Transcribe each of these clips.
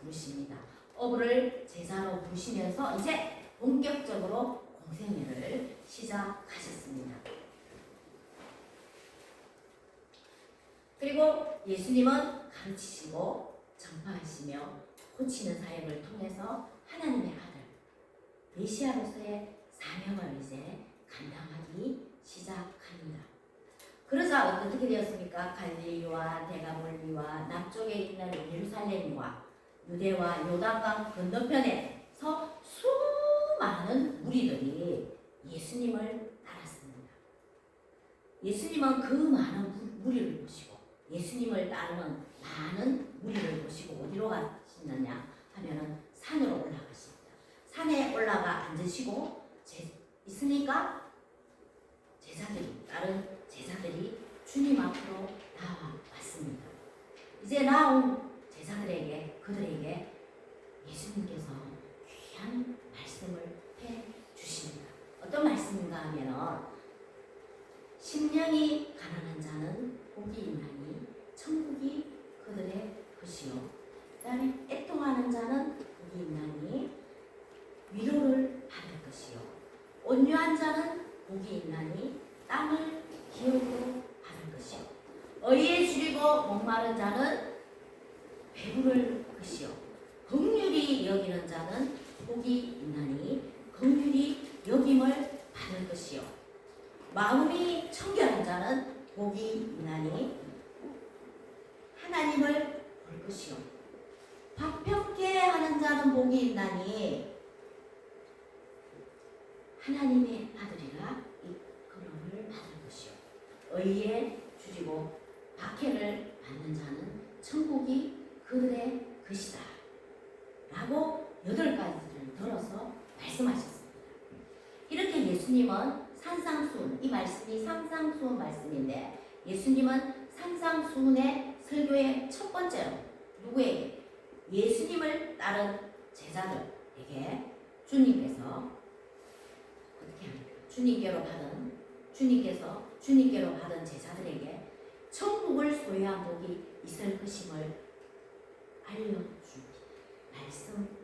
부르십니다. 어부를 제자로 부르시면서 이제 본격적으로 공생애를 시작하셨습니다. 그리고 예수님은 가르치시고 전파하시며 고치는 사역을 통해서 하나님의 아들 메시아로서의 사명을 이제 감당하기 시작합니다. 그러자 어떻게 되었습니까? 갈릴리와 데가볼리와 남쪽에 있는 예루살렘과 유대와 요단강 건너편에서 수많은 무리들이 예수님을 따랐습니다. 예수님은 그 많은 무리를 보시고 예수님을 따르는 많은 무리를 보시고 어디로 가시느냐 하면은 산으로 올라가십니다. 산에 올라가 앉으시고 있으니까 다른 제자들이 주님 앞으로 나와왔습니다. 이제 나온 제자들에게 그들에게 예수님께서 귀한 말씀을 해 주십니다. 어떤 말씀인가 하면은 심령이 가난한 자는 복이 있나니 천국이 그들의 것이요. 그 다음에 애통하는 자는 복이 있나니 위로를 받을 것이요. 온유한 자는 복이 있나니 땅을 기업으로 받을 것이요. 의에 줄이고 목마른 자는 배부를 것이요. 긍휼히 여기는 자는 복이 있나니 긍휼히 여김을 받을 것이요. 마음이 청결한 자는 복이 있나니 하나님을 볼 것이요. 화평케 하는 자는 복이 있나니 하나님의 아들이라 이끌음을 받을 것이요. 의에 줄이고 박해를 받는 자는 천국이 그들의 것이다 라고 8가지를 들어서 말씀하셨습니다. 이렇게 예수님은 산상수훈, 이 말씀이 산상수훈 말씀인데 예수님은 산상수훈의 설교의 첫 번째로 누구에게? 예수님을 따른 제자들에게 주님께서 어떻게 합니까? 주님께로 받은 제자들에게 천국을 소유한 복이 있을 것임을 알려주기 말씀하셨습니다.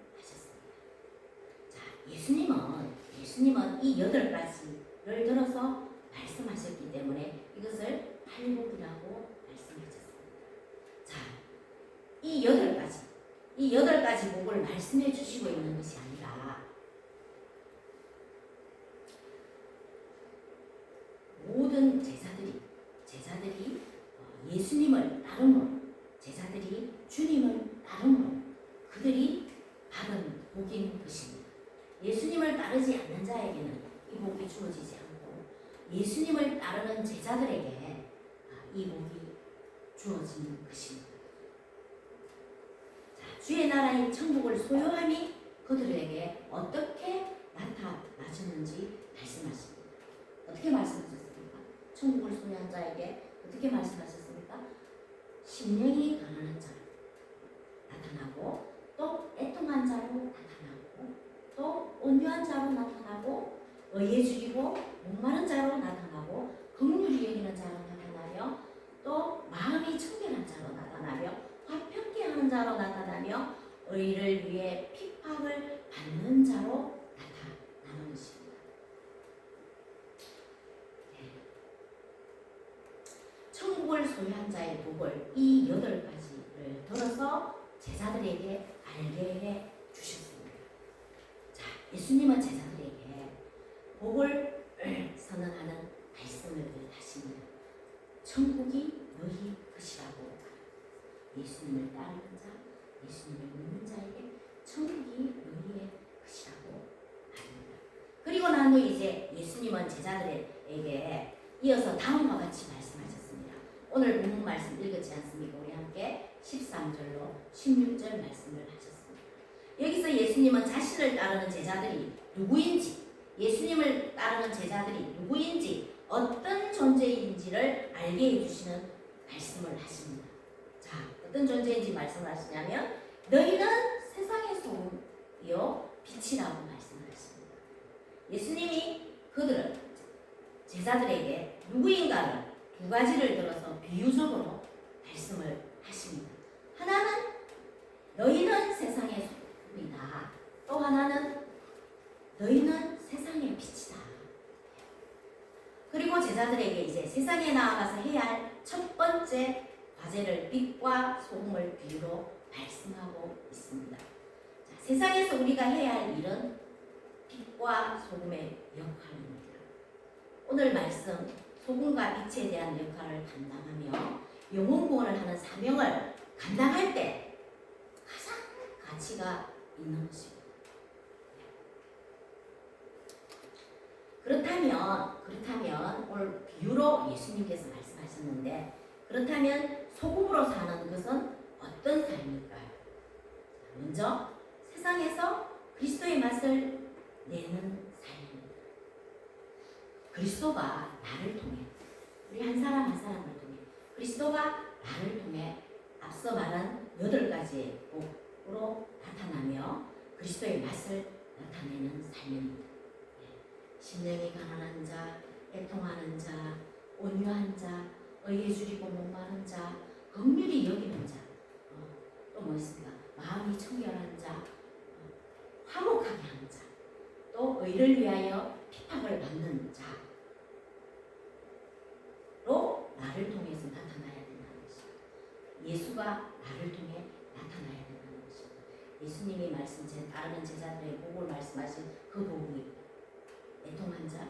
자, 예수님은 이 8가지를 들어서 말씀하셨기 때문에 이것을 팔복이라고 말씀하셨습니다. 자, 이 8가지 복을 말씀해 주시고 있는 것이 아니라 모든 제자들이 예수님을 따름으로 제자들이 주님을 따름으로 그들이 받은 복인 것입니다. 예수님을 따르지 않는 자에게는 이 복이 주어지지 않고 예수님을 따르는 제자들에게 이 복이 주어지는 것입니다. 자, 주의 나라인 천국을 소유함이 그들에게 어떻게 나타나셨는지 말씀하십니다. 어떻게 말씀하셨습니까? 천국을 소유한 자에게 어떻게 말씀하셨습니까? 심령이 가난한 자로 나타나고 또 애통한 자로 나타나고 또 온유한 자로 나타나고 의에 줄이고 목마른 자로 나타나고 긍휼히 여기는 자로 나타나며 또 마음이 청결한 자로 나타나며 화평케 하는 자로 나타나며 의를 위해 핍박을 받는 자로 나타나는 것입니다. 천국을 소유한 자의 복을 이 8가지를 들어서 제자들에게 알게 해 주셨습니다. 자, 예수님은 제자들에게 복을 선언하는 말씀을 하십니다. 천국이 너희 것이라고. 예수님을 따르는 자, 예수님을 믿는 자에게 천국이 너희의 것이라고 합니다. 그리고 난 후 이제 예수님은 제자들에게 이어서 다음과 같이 말씀하셨습니다. 오늘 본문 말씀 읽었지 않습니까? 우리 함께 13절로 16절 말씀을 하셨습니다. 여기서 예수님은 자신을 따르는 제자들이 누구인지, 예수님을 따르는 제자들이 누구인지, 어떤 존재인지를 알게 해주시는 말씀을 하십니다. 자, 어떤 존재인지 말씀을 하시냐면 너희는 세상의 소금이요 빛이라고 말씀을 하십니다. 예수님이 제자들에게 누구인가를 2가지를 들어서 비유적으로 말씀을 하십니다. 하나는 너희는 세상의 번째 과제를 빛과 소금을 비유로 말씀하고 있습니다. 자, 세상에서 우리가 해야 할 일은 빛과 소금의 역할입니다. 오늘 말씀 소금과 빛에 대한 역할을 감당하며 영혼구원을 하는 사명을 감당할 때 가장 가치가 있는 것입니다. 그렇다면 오늘 비유로 예수님께서 말씀하셨는데 그렇다면 소금으로 사는 것은 어떤 삶일까요? 먼저 세상에서 그리스도의 맛을 내는 삶입니다. 그리스도가 나를 통해 우리 한 사람 한 사람을 통해 그리스도가 나를 통해 앞서 말한 8가지의 복으로 나타나며 그리스도의 맛을 나타내는 삶입니다. 심령이 가난한 자, 애통하는 자, 온유한 자, 의에 줄이고 목마른 자, 긍휼히 여기는 자, 또 뭐 있습니까? 마음이 청결한 자, 화목하게 하는 자, 또 의를 위하여 핍박을 받는 자로 나를 통해서 나타나야 된다는 것입니다. 예수가 나를 통해 나타나야 된다는 것입니다. 예수님이 따르는 제자들의 복을 말씀하신 그 복이 애통한 자,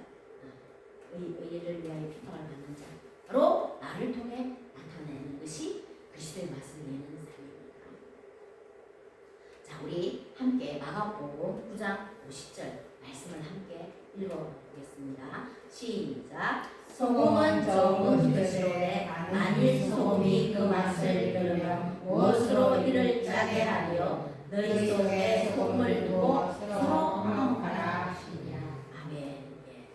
의를 위하여 핍박을 받는 자, 바로 나를 통해 나타내는 것이 그리스도의 맛을 내는 삶입니다. 자, 우리 함께 마가복음 9장 50절 말씀을 함께 읽어보겠습니다. 시작. 소금은 적은 뜻이로되 만일 소금이 그 맛을 잃으면 무엇으로 이를 짜게 하리요. 너희 속에 소금을 두고 서로 화목하라 하시니라. 아멘. 예.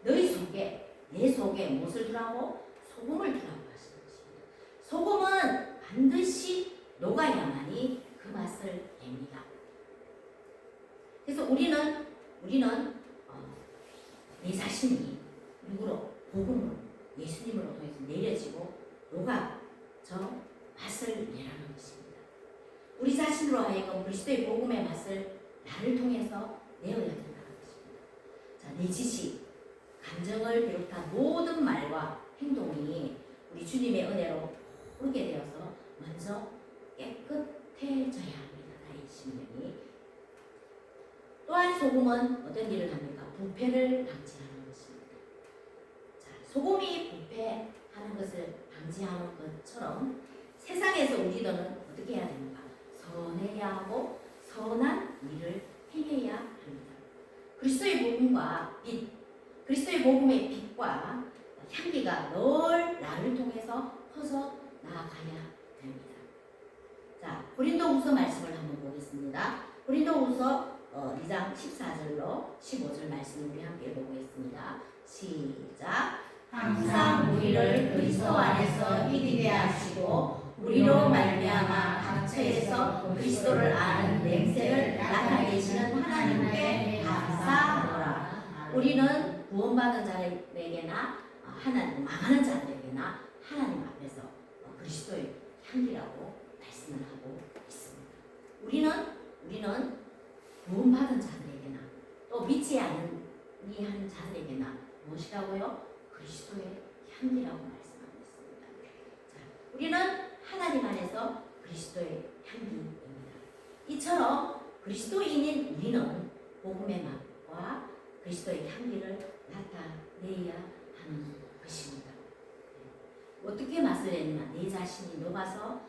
너희 속에, 내 속에 무엇을 두라고? 소금을 두라고 하시는 것입니다. 소금은 반드시 녹아야만이 그 맛을 냅니다. 그래서 우리는 내 자신이 누구로? 복음으로, 예수님으로 통해서 내려지고 녹아 저 맛을 내라는 것입니다. 우리 자신으로 하여금 그리스도의 복음의 맛을 나를 통해서 내어야 된다는 것입니다. 자, 내 지식, 감정을 비롯한 모든 말과 행동이 우리 주님의 은혜로 흐르게 되어서 먼저 깨끗해져야 합니다. 나의 심령이. 또한 소금은 어떤 일을 합니까? 부패를 방지하는 것입니다. 자, 소금이 부패하는 것을 방지하는 것처럼 세상에서 우리들은 어떻게 해야 됩니까? 선해야 하고 선한 일을 행해야 합니다. 그리스도의 복음과 빛, 그리스도의 복음의 빛과 향기가 늘 나를 통해서 퍼져 나아가야 됩니다. 자, 고린도후서 말씀을 한번 보겠습니다. 고린도후서 2장 14절로 15절 말씀 우리 함께 보겠습니다. 시작. 항상 우리를 그리스도 안에서 이기게 하시고 우리로 말미암아 각처에서 그리스도를 아는 냄새를 나타내시는 하나님께 감사하노라. 우리는 구원받은 자에게나 망하는 자들에게나 하나님 앞에서 그리스도의 향기라고 말씀을 하고 있습니다. 우리는 구원받은 자들에게나 또 믿지 않는 이한 자들에게나 무엇이라고요? 그리스도의 향기라고 말씀하고 있습니다. 자, 우리는 하나님 안에서 그리스도의 향기입니다. 이처럼 그리스도인인 우리는 복음의 맛과 그리스도의 향기를 나타내야 하는 것입니다. 어떻게 맛을 내느냐? 내 자신이 녹아서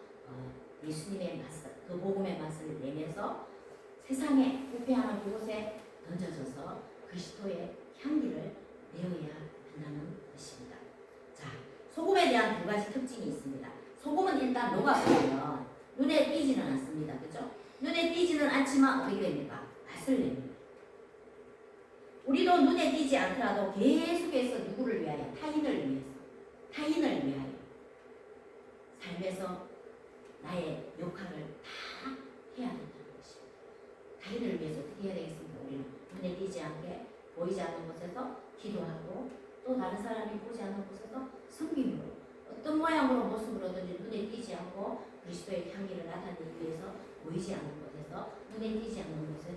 예수님의 맛을, 그 복음의 맛을 내면서 세상에 부패하는 그곳에 던져져서 그리스도의 향기를 내어야 한다는 것입니다. 자, 소금에 대한 2가지 특징이 있습니다. 소금은 일단 녹아버리면 눈에 띄지는 않습니다. 그죠? 눈에 띄지는 않지만 어떻게 됩니까? 맛을 냅니다. 우리도 눈에 띄지 않더라도 계속해서 누구를 위하여? 타인을 위하여 삶에서 나의 역할을 다 해야 된다는 것입니다. 타인을 위해서 어떻게 해야 되겠습니까? 우리는 눈에 띄지 않게 보이지 않는 곳에서 기도하고 또 다른 사람이 보지 않는 곳에서 섬김으로 어떤 모양으로 모습으로든지 눈에 띄지 않고 그리스도의 향기를 나타내기 위해서 보이지 않는 곳에서 눈에 띄지 않는 곳에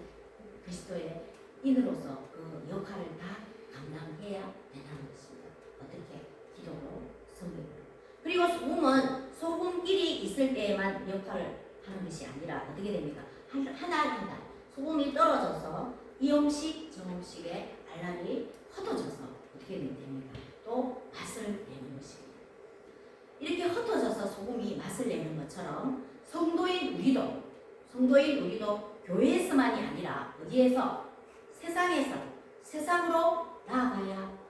그리스도의 인으로서 그 역할을 다 감당해야 된다는 것입니다. 어떻게? 기도로, 섬김으로. 그리고 그리고 소금은 소금끼리 있을 때에만 역할을 하는 것이 아니라 어떻게 됩니까? 하나 소금이 떨어져서 이 음식 저 음식에 알알이 흩어져서 어떻게 됩니까? 또 맛을 내는 것입니다. 이렇게 흩어져서 소금이 맛을 내는 것처럼 성도인 우리도 교회에서만이 아니라 어디에서? 세상으로 나아가야 합니다.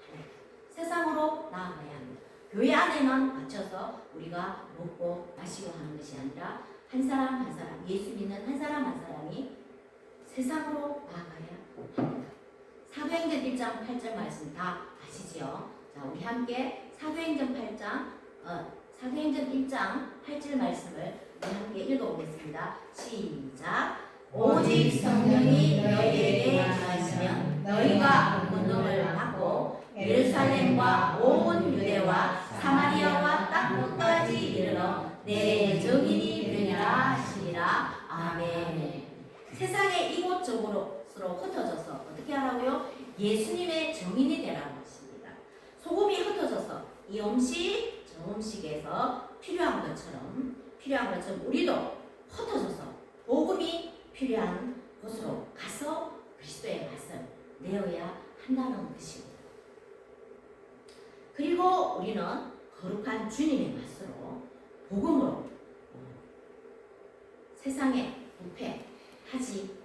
세상으로 나아가야 합니다. 교회 안에만 맞춰서 우리가 먹고 마시고 하는 것이 아니라 한 사람 한 사람, 예수 믿는 한 사람 한 사람이 세상으로 나아가야 합니다. 사도행전 1장 8절 말씀 다 아시지요? 자, 우리 함께 사도행전 1장 8절 말씀을 우리 함께 읽어보겠습니다. 시작. 오직 성령이 너희에게 임하시면 너희가 권능을 받고 예루살렘과 온 유대와 사마리아와 땅 끝까지 이르러 내 증인이 되리라 하시니라. 아멘. 세상에 이곳저곳으로 흩어져서 어떻게 하라고요? 예수님의 증인이 되라는 것입니다. 소금이 흩어져서 이 음식 저 음식에서 필요한 것처럼 우리도 흩어져서 복음이 필요한 곳으로 가서 그리스도의 맛을 내어야 한다는 것입니다. 그리고 우리는 거룩한 주님의 맛으로 복음으로 세상에 부패하지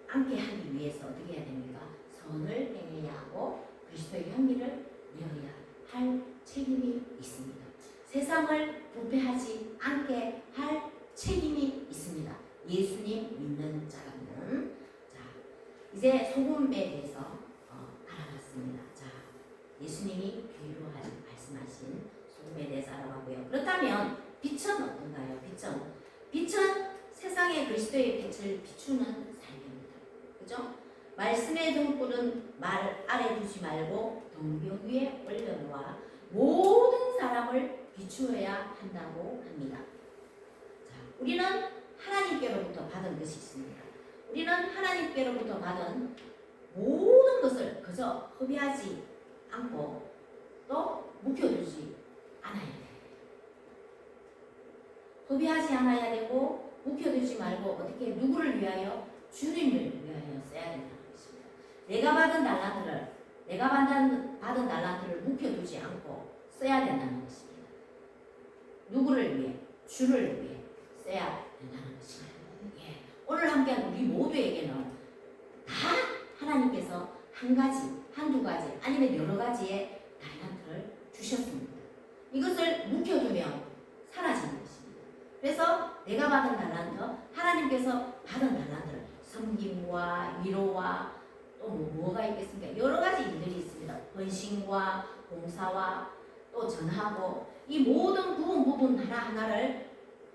않게 하기 위해서 어떻게 해야 됩니까? 선을 행해야 하고 그리스도의 향기를 내어야 할 책임이 있습니다. 세상을 부패하지 않게 할 책임이 있습니다. 예수님 믿는 자라면. 자, 이제 소금에 대해서 알아봤습니다. 자, 예수님이 비유로 말씀하신 소금에 대해서 알아봤고요. 그렇다면 빛은 어떤가요? 빛은 세상에 그리스도의 빛을 비추는 삶입니다. 그죠? 말씀의 등불은 말 아래 두지 말고 등벽 위에 올려놓아 모든 사람을 비추어야 한다고 합니다. 자, 우리는 하나님께로부터 받은 것이 있습니다. 우리는 하나님께로부터 받은 모든 것을 그저 허비하지 않고 또 묵혀두지 않아야 돼요. 허비하지 않아야 되고 묵혀두지 말고 어떻게 누구를 위하여? 주님을 위하여 써야 된다는 것입니다. 내가 받은 달란트를 묵혀두지 않고 써야 된다는 것입니다. 누구를 위해? 주를 위해 써야 된다는 것입니다. 예. 오늘 함께한 우리 모두에게는 다 하나님께서 한두 가지 아니면 여러 가지의 달란트를 주셨습니다. 이것을 묵혀두면 사라지는 것입니다. 그래서 내가 받은 달란트, 하나님께서 받은 달란트를 섬김과 위로와 또 뭐가 있겠습니까? 여러 가지 일들이 있습니다. 헌신과 봉사와 또 전하고 이 모든 부분 하나하나를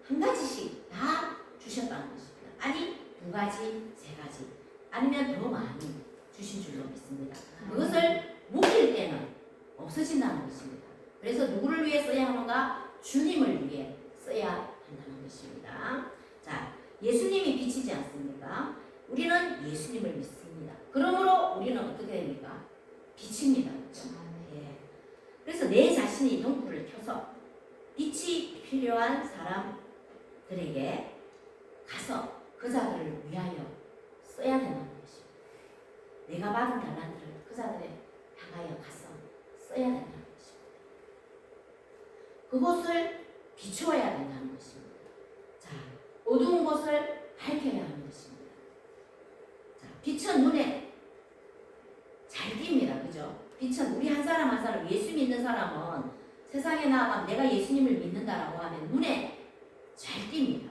한 가지씩 다 주셨다는 것입니다. 아니 2가지, 3가지 아니면 더 많이 주신 줄로 믿습니다. 그것을 묵힐 때는 없어진다는 것입니다. 그래서 누구를 위해 써야 하는가? 주님을 위해 써야 한다는 것입니다. 자, 예수님이 빛이지 않습니까? 우리는 예수님을 믿습니다. 그러므로 우리는 어떻게 됩니까? 빛입니다. 그렇죠? 예. 그래서 내 자신이 등불을 켜서 빛이 필요한 사람들에게 가서 그 자들을 위하여 써야 된다는 것입니다. 내가 받은 달란트를 그 자들에 향하여 가서 써야 된다는 것입니다. 그곳을 비추어야 된다는 것입니다. 자, 어두운 곳을 밝혀야 하는 것입니다. 자, 빛은 눈에 잘 띕니다. 그죠? 빛은 우리 한 사람 한 사람, 예수 믿는 사람은 세상에 나가면 내가 예수님을 믿는다라고 하면 눈에 잘 띕니다.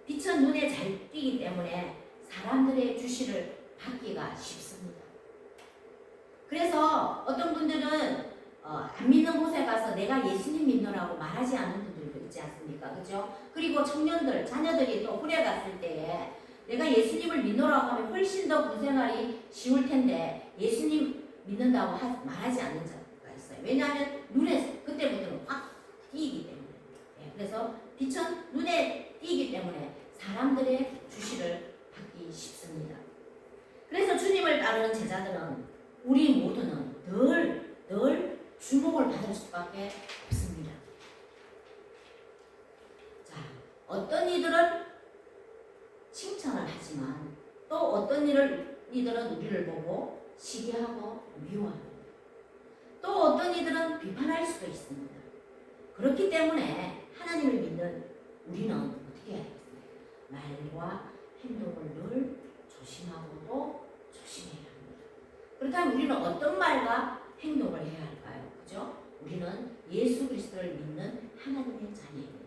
빛은 눈에 잘 띄기 때문에 사람들의 주시를 받기가 쉽습니다. 그래서 어떤 분들은 안 믿는 곳에 가서 내가 예수님 믿노라고 말하지 않는 분들도 있지 않습니까? 그죠? 그리고 청년들, 자녀들이 또 후래 갔을 때에 내가 예수님을 믿노라고 하면 훨씬 더 군생활이 쉬울 텐데 예수님 믿는다고 말하지 않는 자가 있어요. 왜냐하면 눈에 그때부터는 확 띄기 때문에. 네, 그래서 빛은 눈에 띄기 때문에 사람들의 주시를 받기 쉽습니다. 그래서 주님을 따르는 제자들은 우리 모두는 늘 주목을 받을 수밖에 없습니다. 이들은 칭찬을 하지만 또 어떤 이들은 우리를 보고 시기하고 미워합니다. 또 어떤 이들은 비판할 수도 있습니다. 그렇기 때문에 하나님을 믿는 우리는 어떻게 해야 되겠습니까? 말과 행동을 늘 조심하고 또 조심해야 합니다. 그렇다면 우리는 어떤 말과 행동을 해야 할까요? 그죠? 우리는 예수 그리스도를 믿는 하나님의 자녀입니다.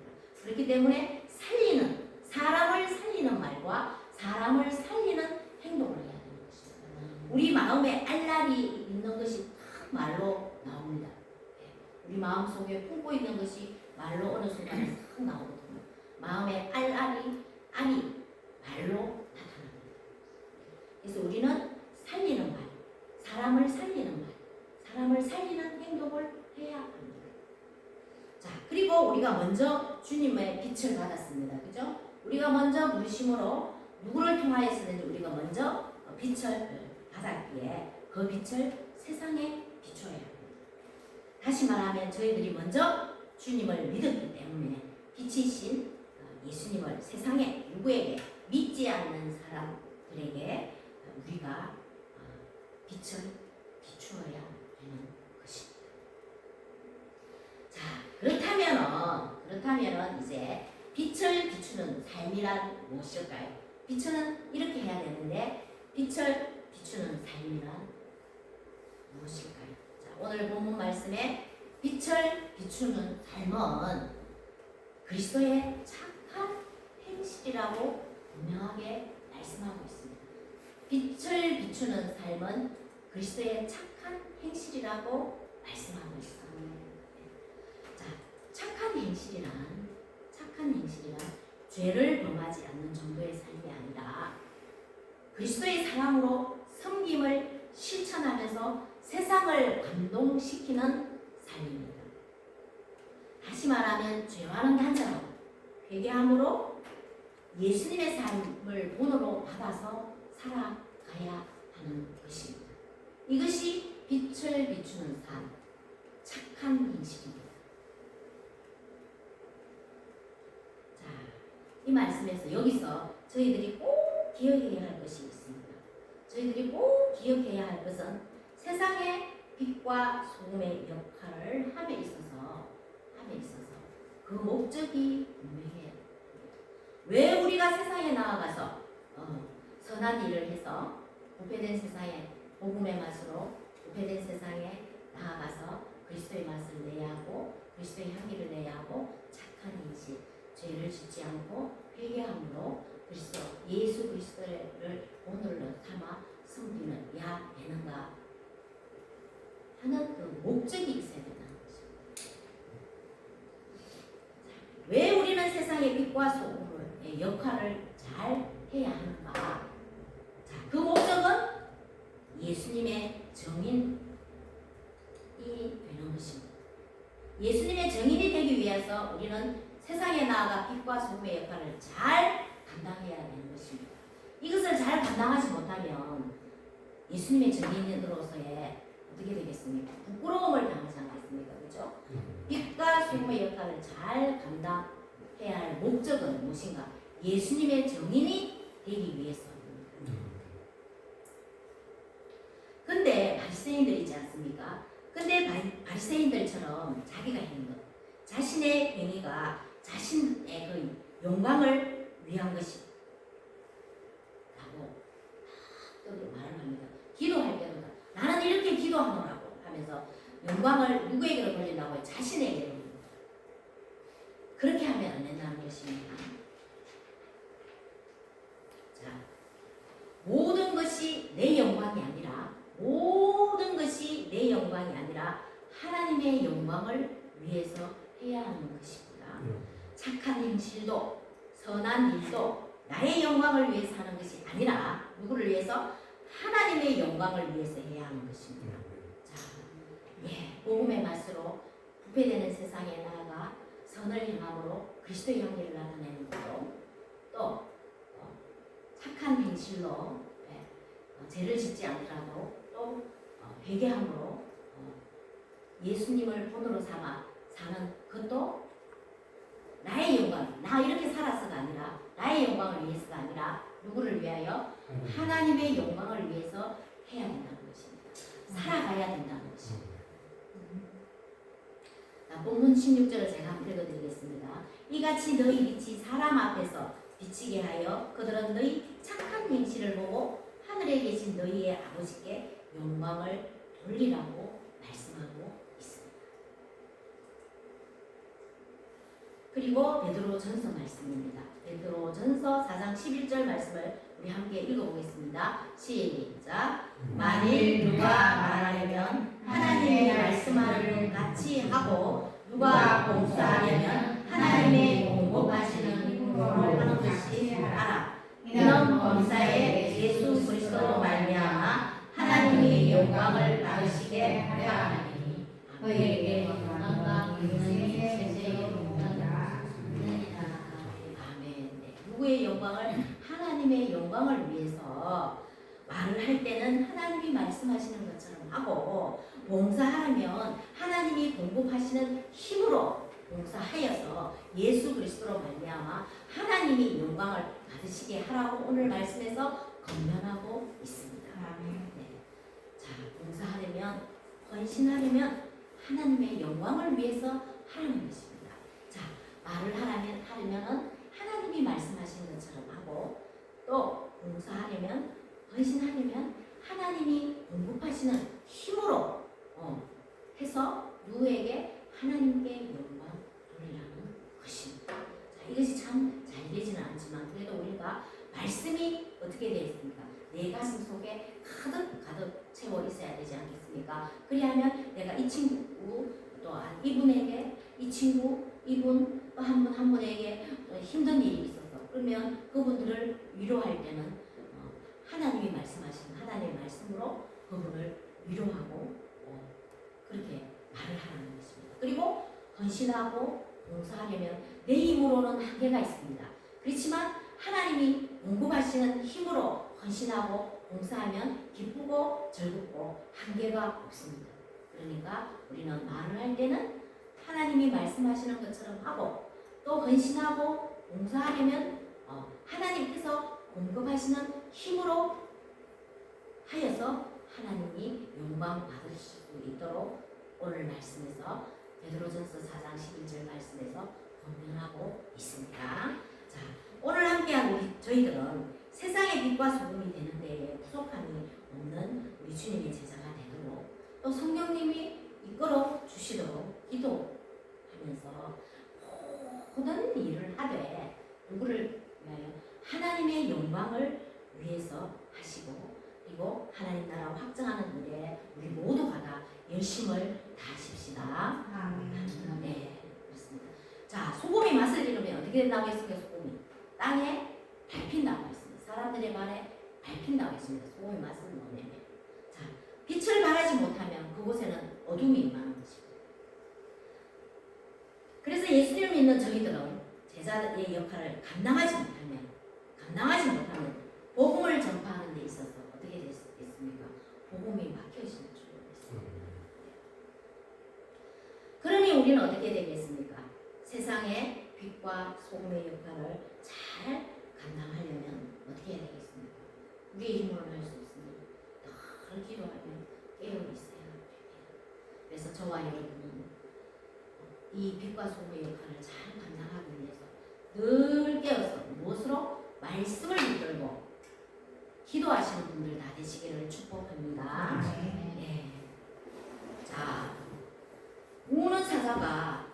그렇기 때문에 사람을 살리는 말과 사람을 살리는 행동을 해야 되는 것입니다. 우리 마음에 알랄이 있는 것이 딱 말로 나옵니다. 우리 마음속에 품고 있는 것이 말로 어느 순간에 싹 나오거든요. 마음에 알이 말로 나타납니다. 그래서 우리는 살리는 말, 사람을 살리는 말, 사람을 살리는 행동을 해야 합니다. 자, 그리고 우리가 먼저 주님의 빛을 받았습니다. 그죠? 우리가 먼저 부르심으로 누구를 통하였으든지 우리가 먼저 빛을 받았기에 그 빛을 세상에 비춰야 합니다. 다시 말하면 저희들이 먼저 주님을 믿었기 때문에 빛이신 예수님을 세상에 누구에게 믿지 않는 사람들에게 우리가 빛을 비추어야 되는 것입니다. 자, 그렇다면 이제 빛을 비추는 삶이란 무엇일까요? 빛은 이렇게 해야 되는데 빛을 비추는 삶이란 무엇일까요? 자, 오늘 본문 말씀에 빛을 비추는 삶은 그리스도의 착한 행실이라고 분명하게 말씀하고 있습니다. 빛을 비추는 삶은 그리스도의 착한 행실이라고 말씀하고 있습니다. 자, 착한 행실이란 죄를 범하지 않는 정도의 삶이 아니라 그리스도의 사랑으로 섬김을 실천하면서 세상을 감동시키는 삶입니다. 다시 말하면 죄와는 단절하고 회개함으로 예수님의 삶을 본으로 받아서 살아가야 하는 것입니다. 이것이 빛을 비추는 삶, 착한 행실입니다. 자, 이 말씀에서 여기서 저희들이 꼭 기억해야 할 것이 있습니다. 저희들이 꼭 기억해야 할 것은 세상의 빛과 소금의 역할을 함에 있어서 그 목적이 분명해야 합니다. 왜 우리가 세상에 나아가서 선한 일을 해서 부패된 세상에 복음의 맛으로 부패된 세상에 나아가서 그리스도의 맛을 내야 하고 그리스도의 향기를 내야 하고 착한 행실, 죄를 짓지 않고 회개함으로 예수 그리스도를 오늘로 삼아 섬기는 되는가 하는 그 목적이 있어야 된다는 것입니다. 왜 우리는 세상의 빛과 소금의 역할을 잘 해야 하는가? 자, 그 목적은 예수님의 정인이 되는 것입니다. 예수님의 정인이 되기 위해서 우리는 세상에 나아가 빛과 소금의 역할을 잘 감당해야 되는 것입니다. 이것을 잘 감당하지 못하면 예수님의 정인으로서의 어떻게 되겠습니까? 부끄러움을 당하지 않겠습니까? 그렇죠? 빛과 소금의 역할을 잘 감당해야 할 목적은 무엇인가? 예수님의 정인이 되기 위해서입니다. 근데 바리새인들 있지 않습니까? 근데 바리새인들처럼 자기가 하는 것, 자신의 행위가 자신의 그 영광을 위한 것이라고 또 말을 합니다. 기도할 때도 나는 이렇게 기도하노라고 하면서 영광을 누구에게로 돌린다고? 자신에게로 돌립니다. 그렇게 하면 안 된다는 것입니다. 자, 모든 것이 내 영광이 아니라 하나님의 영광을 위해서 해야 하는 것입니다. 착한 행실도 선한 일도 나의 영광을 위해서 하는 것이 아니라 누구를 위해서? 하나님의 영광을 위해서 해야 하는 것입니다. 자, 복음의 맛으로 부패되는 세상에 나아가 선을 행함으로 그리스도의 향기를 나타내는 것도 또 착한 행실로 죄를 짓지 않더라도 또 회개함으로 예수님을 본으로 삼아 사는 것도 나의 영광, 나 이렇게 살아서가 아니라 나의 영광을 위해서가 아니라 누구를 위하여? 하나님의 영광을 위해서 해야 된다는 것입니다. 살아가야 된다는 것입니다. 본문 16절을 제가 한번 읽어드리겠습니다. 이같이 너희 빛이 사람 앞에서 비치게 하여 그들은 너희 착한 행실을 보고 하늘에 계신 너희의 아버지께 영광을 돌리라고 말씀하고 있습니다. 그리고 베드로전서 말씀입니다. 베드로전서 4장 11절 말씀을 우리 함께 읽어보겠습니다. 시작. 만일 누가 말하려면 하나님의 말씀하는 같이 하고 누가 봉사하려면 하나님의 공급하시는 힘으로 하는 것이 알아. 이는 범사에 예수 그리스도로 말미암아 하나님의 영광을 받으시게 하려 하나니 너희에게 영광과 은혜의 세세의 영광이라. 아멘. 누구의 영광을? 하나님의 영광을 위해서 말을 할 때는 하나님이 말씀하시는 것처럼 하고 봉사하면 하나님이 공급하시는 힘으로 봉사하여서 예수 그리스도로 말미암아 하나님이 영광을 받으시게 하라고 오늘 말씀에서 권면하고 있습니다. 네. 자, 봉사하려면 헌신하려면 하나님의 영광을 위해서 하라는 것입니다. 자, 말을 하려면은 하나님이 말씀하시는 것처럼 하고 또 봉사하려면 헌신하려면 하나님이 공급하시는 힘으로 해서 누구에게? 하나님께 영광 돌리라는 것입니다. 자, 이것이 참 잘 되지는 않지만 그래도 우리가 말씀이 어떻게 되어 있습니까? 내 가슴 속에 가득 채워 있어야 되지 않겠습니까? 그리하면 내가 이 친구 또한 이분에게 이 친구 이분 또 한 분에게 힘든 일이 있어서 그러면 그분들을 위로할 때는 하나님이 말씀하시는 하나님의 말씀으로 그분을 위로하고 그렇게 말을 하는 것입니다. 그리고 헌신하고 봉사하려면 내 힘으로는 한계가 있습니다. 그렇지만 하나님이 공급하시는 힘으로 헌신하고 봉사하면 기쁘고 즐겁고 한계가 없습니다. 그러니까 우리는 말을 할 때는 하나님이 말씀하시는 것처럼 하고 또 헌신하고 봉사하려면 하나님께서 공급하시는 힘으로 하여서 하나님이 영광 받으실 수 있도록 오늘 말씀에서 베드로전서 4장 11절 말씀에서 권면하고 있습니다. 자, 오늘 함께한 저희들은 세상의 빛과 소금이 되는 데에 부족함이 없는 우리 주님의 제자가 되도록 또 성령님이 이끌어 주시도록 기도하면서 모든 일을 하되 누구를 위하여? 하나님의 영광을 위해서 하시고 그리고 하나님 나라 확장하는 일에 우리 모두가 다 열심을 다하십시다. 네, 그렇습니다. 자, 소금이 맛을 잃으면 어떻게 된다고 했습니까? 소금이 땅에 밟힌다고 했습니다. 사람들의 말에 밟힌다고 했습니다. 소금의 맛은 뭐냐면, 자, 빛을 발하지 못하면 그곳에는 어둠이 임하는 것입니다. 그래서 예수님을 믿는 저희들은 제자의 역할을 감당하지 못하면 복음을 전파하는 데 있어서 어떻게 됐습니까? 복음이 막혀지는 줄로 됐습니다. 그러니 우리는 어떻게 되겠습니까? 세상의 빛과 소금의 역할을 잘 감당하려면 어떻게 해야 되겠습니까? 우리의 힘으로는 할 수 없습니다. 늘 기도하면 깨어 있어야 합니다. 그래서 저와 여러분은 이 빛과 소금의 역할을 잘 감당하기 위해서 늘 깨어서 무엇으로? 말씀을 붙들고 기도하시는 분들 다 되시기를 축복합니다. 네. 자, 우는 사자가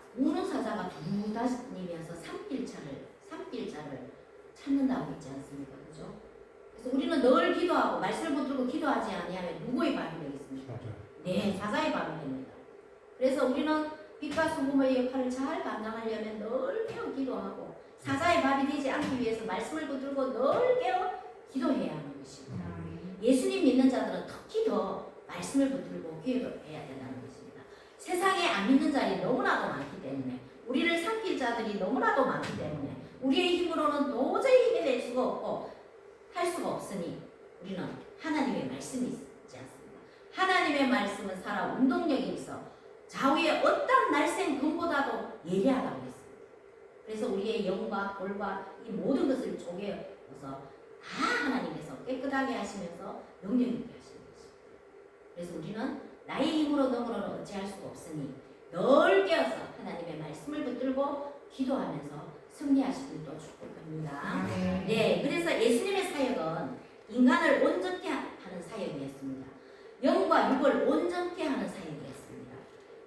두 다니면서 산길자를 찾는다고 했지 않습니까? 그죠? 그래서 우리는 늘 기도하고 말씀을 붙들고 기도하지 아니하면 누구의 발이 되겠습니까? 네, 사자의 발이 됩니다. 그래서 우리는 빛과 소금의 역할을 잘 감당하려면 늘 깨어 기도하고 사자의 발이 되지 않기 위해서 말씀을 붙들고 늘 깨어 기도해야 하는 것입니다. 예수님 믿는 자들은 특히 더 말씀을 붙들고 기도해야 된다는 것입니다. 세상에 안 믿는 자들이 너무나도 많기 때문에 우리를 삼킬 자들이 너무나도 많기 때문에 우리의 힘으로는 도저히 힘내낼 수가 없고 할 수가 없으니 우리는 하나님의 말씀이 있지 않습니까? 하나님의 말씀은 살아 운동력이 있어 좌우의 어떤 날쌘 금보다도 예리하다고 했습니다. 그래서 우리의 영과 볼과 이 모든 것을 쪼개어서 다 하나님께서 깨끗하게 하시면서 영영 있게 하시는 것입니다. 그래서 우리는 나의 힘으로 너그러는 어찌할 수가 없으니 늘 깨어서 하나님의 말씀을 붙들고 기도하면서 승리하시길 또 축복합니다. 네, 그래서 예수님의 사역은 인간을 온전케 하는 사역이었습니다. 영과 육을 온전케 하는 사역이었습니다.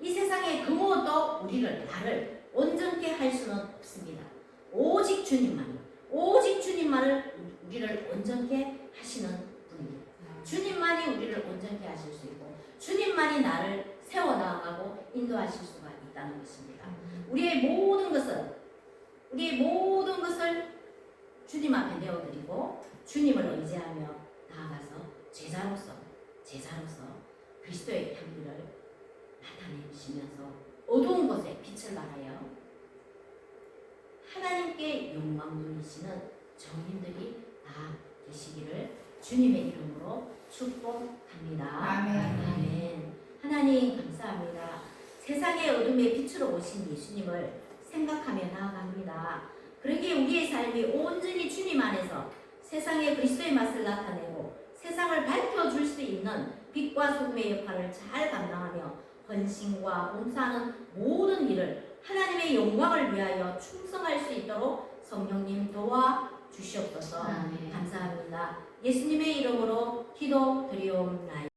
이 세상의 그 무엇도 나를 온전케 할 수는 없습니다. 오직 주님만을 우리를 온전케 하시는 분입니다. 주님만이 우리를 온전케 하실 수 있고 주님만이 나를 세워나가고 인도하실 수가 있다는 것입니다. 우리의 모든 것을 주님 앞에 내어드리고 주님을 의지하며 나아가서 제자로서 그리스도의 향기를 나타내시면서 어두운 곳에 빛을 발하여 하나님께 영광 돌리시는 정인들이 다 되시기를 주님의 이름으로 축복합니다. 아멘. 하나님 감사합니다. 세상의 어둠의 빛으로 오신 예수님을 생각하며 나아갑니다. 그러기에 우리의 삶이 온전히 주님 안에서 세상의 그리스도의 맛을 나타내고 세상을 밝혀줄 수 있는 빛과 소금의 역할을 잘 감당하며 헌신과 봉사하는 모든 일을 하나님의 영광을 위하여 충성할 수 있도록 성령님 도와주시옵소서. 감사합니다. 예수님의 이름으로 기도드리옵나이다.